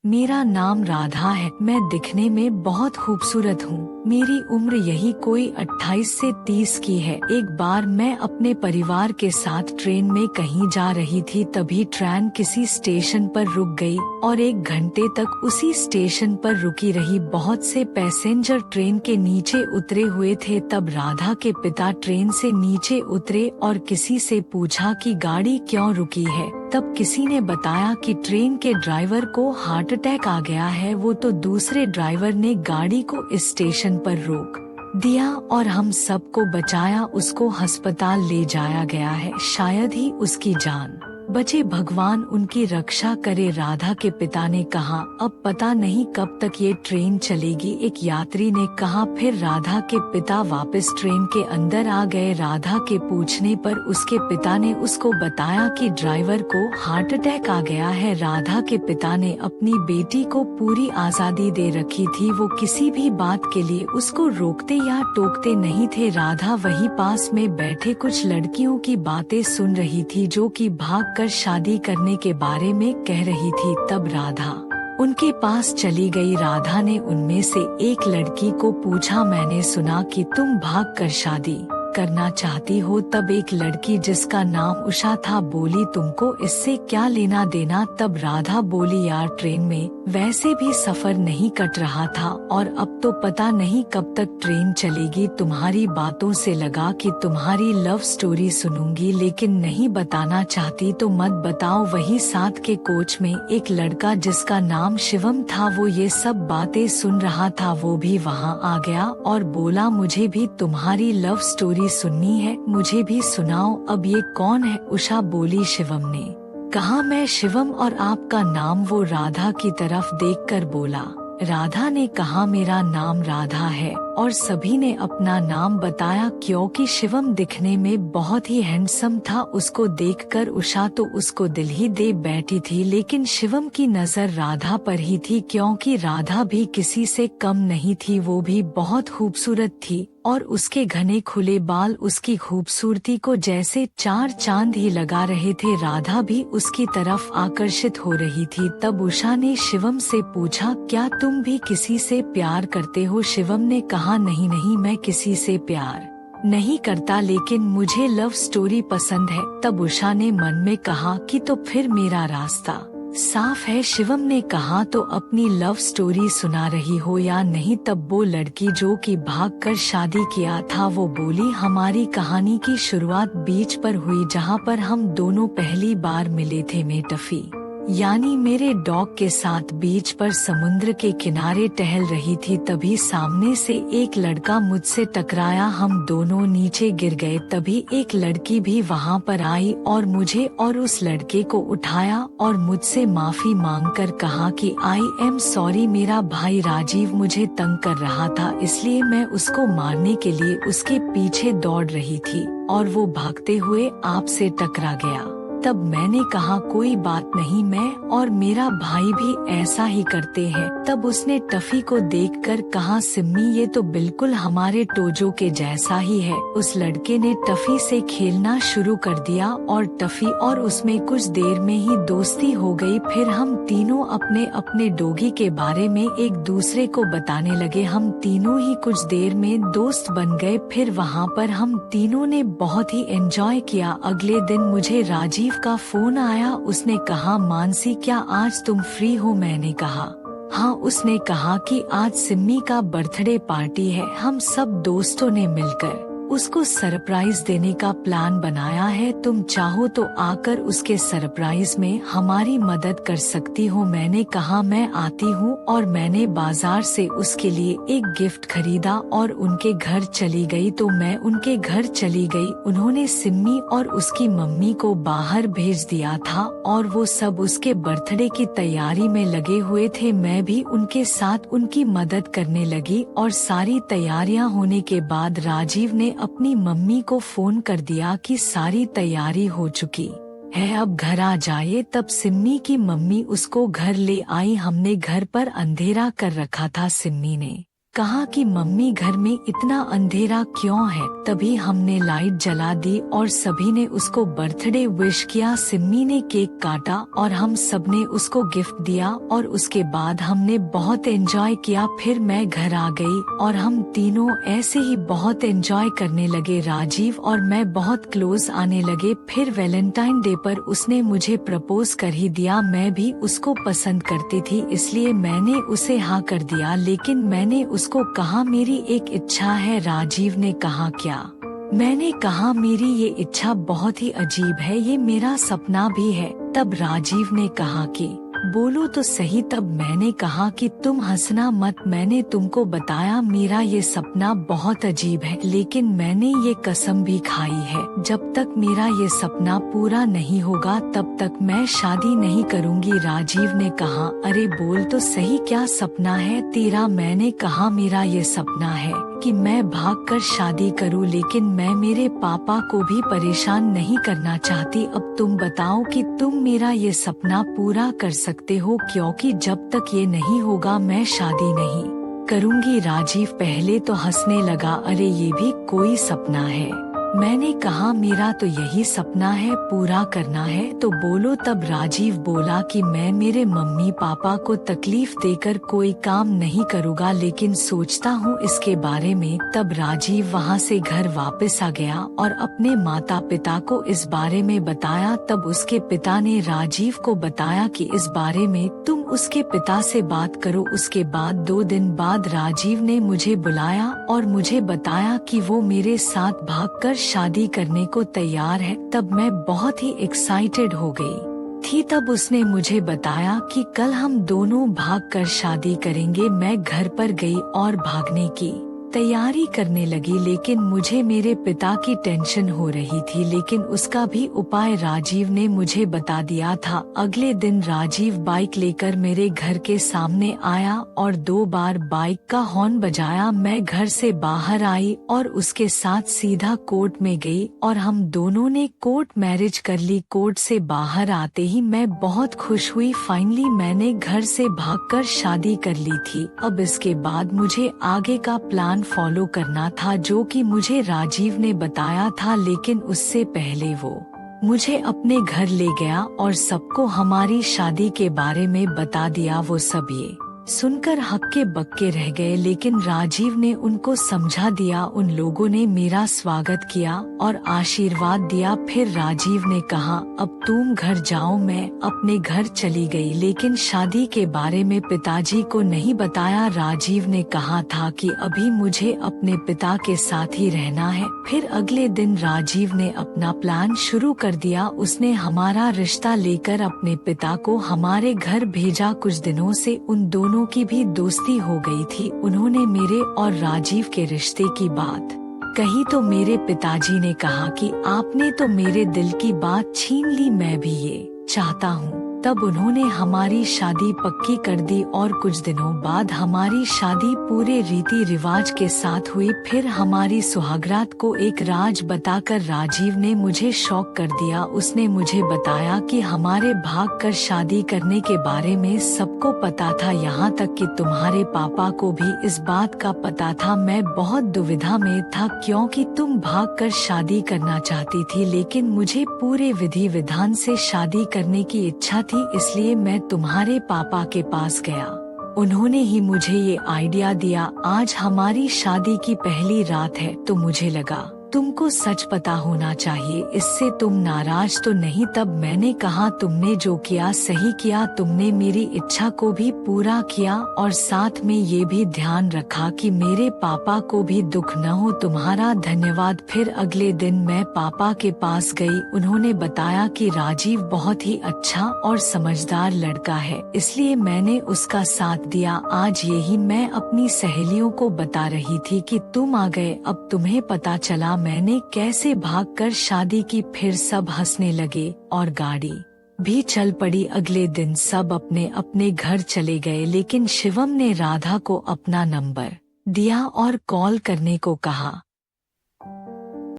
मेरा नाम राधा है। मैं दिखने में बहुत खूबसूरत हूँ। मेरी उम्र यही कोई 28 से 30 की है। एक बार मैं अपने परिवार के साथ ट्रेन में कहीं जा रही थी, तभी ट्रेन किसी स्टेशन पर रुक गई और 1 घंटे तक उसी स्टेशन पर रुकी रही। बहुत से पैसेंजर ट्रेन के नीचे उतरे हुए थे। तब राधा के पिता ट्रेन से नीचे उतरे और किसी से पूछा कि गाड़ी क्यों रुकी है। तब किसी ने बताया कि ट्रेन के ड्राइवर को हार्ट अटैक आ गया है। वो तो दूसरे ड्राइवर ने गाड़ी को इस स्टेशन पर रोक दिया और हम सबको बचाया। उसको अस्पताल ले जाया गया है। शायद ही उसकी जान बचे, भगवान उनकी रक्षा करे। राधा के पिता ने कहा, अब पता नहीं कब तक ये ट्रेन चलेगी, एक यात्री ने कहा। फिर राधा के पिता वापस ट्रेन के अंदर आ गए। राधा के पूछने पर उसके पिता ने उसको बताया कि ड्राइवर को हार्ट अटैक आ गया है। राधा के पिता ने अपनी बेटी को पूरी आजादी दे रखी थी। वो किसी भी बात के लिए उसको रोकते या टोकते नहीं थे। राधा वही पास में बैठे कुछ लड़कियों की बातें सुन रही थी जो कि भाग कर शादी करने के बारे में कह रही थी। तब राधा उनके पास चली गई। राधा ने उनमें से एक लड़की को पूछा, मैंने सुना कि तुम भाग कर शादी करना चाहती हो। तब एक लड़की जिसका नाम उषा था बोली, तुमको इससे क्या लेना देना। तब राधा बोली, यार ट्रेन में वैसे भी सफर नहीं कट रहा था और अब तो पता नहीं कब तक ट्रेन चलेगी। तुम्हारी बातों से लगा कि तुम्हारी लव स्टोरी सुनूंगी, लेकिन नहीं बताना चाहती तो मत बताओ। वही साथ के कोच में एक लड़का जिसका नाम शिवम था, वो ये सब बातें सुन रहा था। वो भी वहाँ आ गया और बोला, मुझे भी तुम्हारी लव स्टोरी सुननी है, मुझे भी सुनाओ। अब ये कौन है? उषा बोली, शिवम ने कहा, मैं शिवम। और आपका नाम? वो राधा की तरफ देखकर बोला। राधा ने कहा, मेरा नाम राधा है। और सभी ने अपना नाम बताया क्योंकि शिवम दिखने में बहुत ही हैंडसम था। उसको देखकर उषा तो उसको दिल ही दे बैठी थी, लेकिन शिवम की नजर राधा पर ही थी क्योंकि राधा भी किसी से कम नहीं थी। वो भी बहुत खूबसूरत थी और उसके घने खुले बाल उसकी खूबसूरती को जैसे 4 चांद ही लगा रहे थे। राधा भी उसकी तरफ आकर्षित हो रही थी। तब उषा ने शिवम से पूछा, क्या तुम भी किसी से प्यार करते हो? शिवम ने कहा, नहीं नहीं, मैं किसी से प्यार नहीं करता, लेकिन मुझे लव स्टोरी पसंद है। तब उषा ने मन में कहा कि तो फिर मेरा रास्ता साफ है। शिवम ने कहा, तो अपनी लव स्टोरी सुना रही हो या नहीं? तब वो लड़की जो कि भागकर शादी किया था वो बोली, हमारी कहानी की शुरुआत बीच पर हुई जहाँ पर हम दोनों पहली बार मिले थे। मैं टफी यानी मेरे डॉग के साथ बीच पर समुद्र के किनारे टहल रही थी। तभी सामने से एक लड़का मुझसे टकराया, हम दोनों नीचे गिर गए। तभी एक लड़की भी वहाँ पर आई और मुझे और उस लड़के को उठाया और मुझसे माफी मांगकर कहा कि आई एम सॉरी, मेरा भाई राजीव मुझे तंग कर रहा था, इसलिए मैं उसको मारने के लिए उसके पीछे दौड़ रही थी और वो भागते हुए आपसे टकरा गया। तब मैंने कहा, कोई बात नहीं, मैं और मेरा भाई भी ऐसा ही करते हैं। तब उसने टफी को देखकर कहा, सिम्मी ये तो बिल्कुल हमारे टोजो के जैसा ही है। उस लड़के ने टफी से खेलना शुरू कर दिया और टफी और उसमें कुछ देर में ही दोस्ती हो गई। फिर हम तीनों अपने अपने डॉगी के बारे में एक दूसरे को बताने लगे। हम तीनों ही कुछ देर में दोस्त बन गए। फिर वहाँ पर हम तीनों ने बहुत ही एंजॉय किया। अगले दिन मुझे राजीव का फोन आया। उसने कहा, मानसी क्या आज तुम फ्री हो? मैंने कहा, हाँ। उसने कहा कि आज सिम्मी का बर्थडे पार्टी है, हम सब दोस्तों ने मिलकर उसको सरप्राइज देने का प्लान बनाया है। तुम चाहो तो आकर उसके सरप्राइज में हमारी मदद कर सकती हो। मैंने कहा, मैं आती हूँ। और मैंने बाजार से उसके लिए एक गिफ्ट खरीदा और उनके घर चली गई। तो मैं उनके घर चली गई। उन्होंने सिम्मी और उसकी मम्मी को बाहर भेज दिया था और वो सब उसके बर्थडे की तैयारी में लगे हुए थे। मैं भी उनके साथ उनकी मदद करने लगी और सारी तैयारियां होने के बाद राजीव ने अपनी मम्मी को फोन कर दिया कि सारी तैयारी हो चुकी है, अब घर आ जाए। तब सिम्मी की मम्मी उसको घर ले आई। हमने घर पर अंधेरा कर रखा था। सिम्मी ने कहा कि मम्मी घर में इतना अंधेरा क्यों है। तभी हमने लाइट जला दी और सभी ने उसको बर्थडे विश किया। सिम्मी ने केक काटा और हम सबने उसको गिफ्ट दिया और उसके बाद हमने बहुत एंजॉय किया। फिर मैं घर आ गई और हम तीनों ऐसे ही बहुत एंजॉय करने लगे। राजीव और मैं बहुत क्लोज आने लगे। फिर वैलेंटाइन डे पर उसने मुझे प्रपोज कर ही दिया। मैं भी उसको पसंद करती थी इसलिए मैंने उसे हाँ कर दिया, लेकिन मैंने उसको कहा मेरी एक इच्छा है। राजीव ने कहा क्या? मैंने कहा मेरी ये इच्छा बहुत ही अजीब है, ये मेरा सपना भी है। तब राजीव ने कहा कि बोलो तो सही। तब मैंने कहा कि तुम हंसना मत, मैंने तुमको बताया मेरा ये सपना बहुत अजीब है, लेकिन मैंने ये कसम भी खाई है जब तक मेरा ये सपना पूरा नहीं होगा तब तक मैं शादी नहीं करूंगी। राजीव ने कहा अरे बोल तो सही, क्या सपना है तेरा? मैंने कहा मेरा ये सपना है कि मैं भागकर शादी करूं, लेकिन मैं मेरे पापा को भी परेशान नहीं करना चाहती। अब तुम बताओ कि तुम मेरा ये सपना पूरा कर सकते हो, क्योंकि जब तक ये नहीं होगा मैं शादी नहीं करूंगी। राजीव पहले तो हंसने लगा, अरे ये भी कोई सपना है? मैंने कहा मेरा तो यही सपना है, पूरा करना है तो बोलो। तब राजीव बोला कि मैं मेरे मम्मी पापा को तकलीफ देकर कोई काम नहीं करूँगा, लेकिन सोचता हूँ इसके बारे में। तब राजीव वहाँ से घर वापस आ गया और अपने माता पिता को इस बारे में बताया। तब उसके पिता ने राजीव को बताया कि इस बारे में तुम उसके पिता से बात करो। उसके बाद 2 दिन बाद राजीव ने मुझे बुलाया और मुझे बताया कि वो मेरे साथ भागकर शादी करने को तैयार है। तब मैं बहुत ही एक्साइटेड हो गई थी। तब उसने मुझे बताया कि कल हम दोनों भागकर शादी करेंगे। मैं घर पर गई और भागने की तैयारी करने लगी, लेकिन मुझे मेरे पिता की टेंशन हो रही थी, लेकिन उसका भी उपाय राजीव ने मुझे बता दिया था। अगले दिन राजीव बाइक लेकर मेरे घर के सामने आया और 2 बार बाइक का हॉर्न बजाया। मैं घर से बाहर आई और उसके साथ सीधा कोर्ट में गई और हम दोनों ने कोर्ट मैरिज कर ली। कोर्ट से बाहर आते ही मैं बहुत खुश हुई। फाइनली मैंने घर से भागकर शादी कर ली थी। अब इसके बाद मुझे आगे का प्लान फॉलो करना था जो कि मुझे राजीव ने बताया था, लेकिन उससे पहले वो मुझे अपने घर ले गया और सबको हमारी शादी के बारे में बता दिया। वो सब ये सुनकर हक्के बक्के रह गए, लेकिन राजीव ने उनको समझा दिया। उन लोगों ने मेरा स्वागत किया और आशीर्वाद दिया। फिर राजीव ने कहा अब तुम घर जाओ। मैं अपने घर चली गई, लेकिन शादी के बारे में पिताजी को नहीं बताया। राजीव ने कहा था कि अभी मुझे अपने पिता के साथ ही रहना है। फिर अगले दिन राजीव ने अपना प्लान शुरू कर दिया। उसने हमारा रिश्ता लेकर अपने पिता को हमारे घर भेजा। कुछ दिनों से उन दोनों की भी दोस्ती हो गई थी। उन्होंने मेरे और राजीव के रिश्ते की बात कही तो मेरे पिताजी ने कहा कि आपने तो मेरे दिल की बात छीन ली, मैं भी ये चाहता हूँ। तब उन्होंने हमारी शादी पक्की कर दी और कुछ दिनों बाद हमारी शादी पूरे रीति रिवाज के साथ हुई। फिर हमारी सुहागरात को एक राज बताकर राजीव ने मुझे शॉक कर दिया। उसने मुझे बताया कि हमारे भागकर शादी करने के बारे में सबको पता था, यहाँ तक कि तुम्हारे पापा को भी इस बात का पता था। मैं बहुत दुविधा में था क्योंकि तुम भागकर शादी करना चाहती थी, लेकिन मुझे पूरे विधि विधान से शादी करने की इच्छा थी, इसलिए मैं तुम्हारे पापा के पास गया। उन्होंने ही मुझे ये आइडिया दिया। आज हमारी शादी की पहली रात है तो मुझे लगा तुमको सच पता होना चाहिए, इससे तुम नाराज तो नहीं। तब मैंने कहा तुमने जो किया सही किया, तुमने मेरी इच्छा को भी पूरा किया और साथ में ये भी ध्यान रखा कि मेरे पापा को भी दुख न हो। तुम्हारा धन्यवाद। फिर अगले दिन मैं पापा के पास गई। उन्होंने बताया कि राजीव बहुत ही अच्छा और समझदार लड़का है, इसलिए मैंने उसका साथ दिया। आज यही मैं अपनी सहेलियों को बता रही थी कि तुम आ गए। अब तुम्हें पता चला मैंने कैसे भागकर शादी की। फिर सब हंसने लगे और गाड़ी भी चल पड़ी। अगले दिन सब अपने अपने घर चले गए, लेकिन शिवम ने राधा को अपना नंबर दिया और कॉल करने को कहा।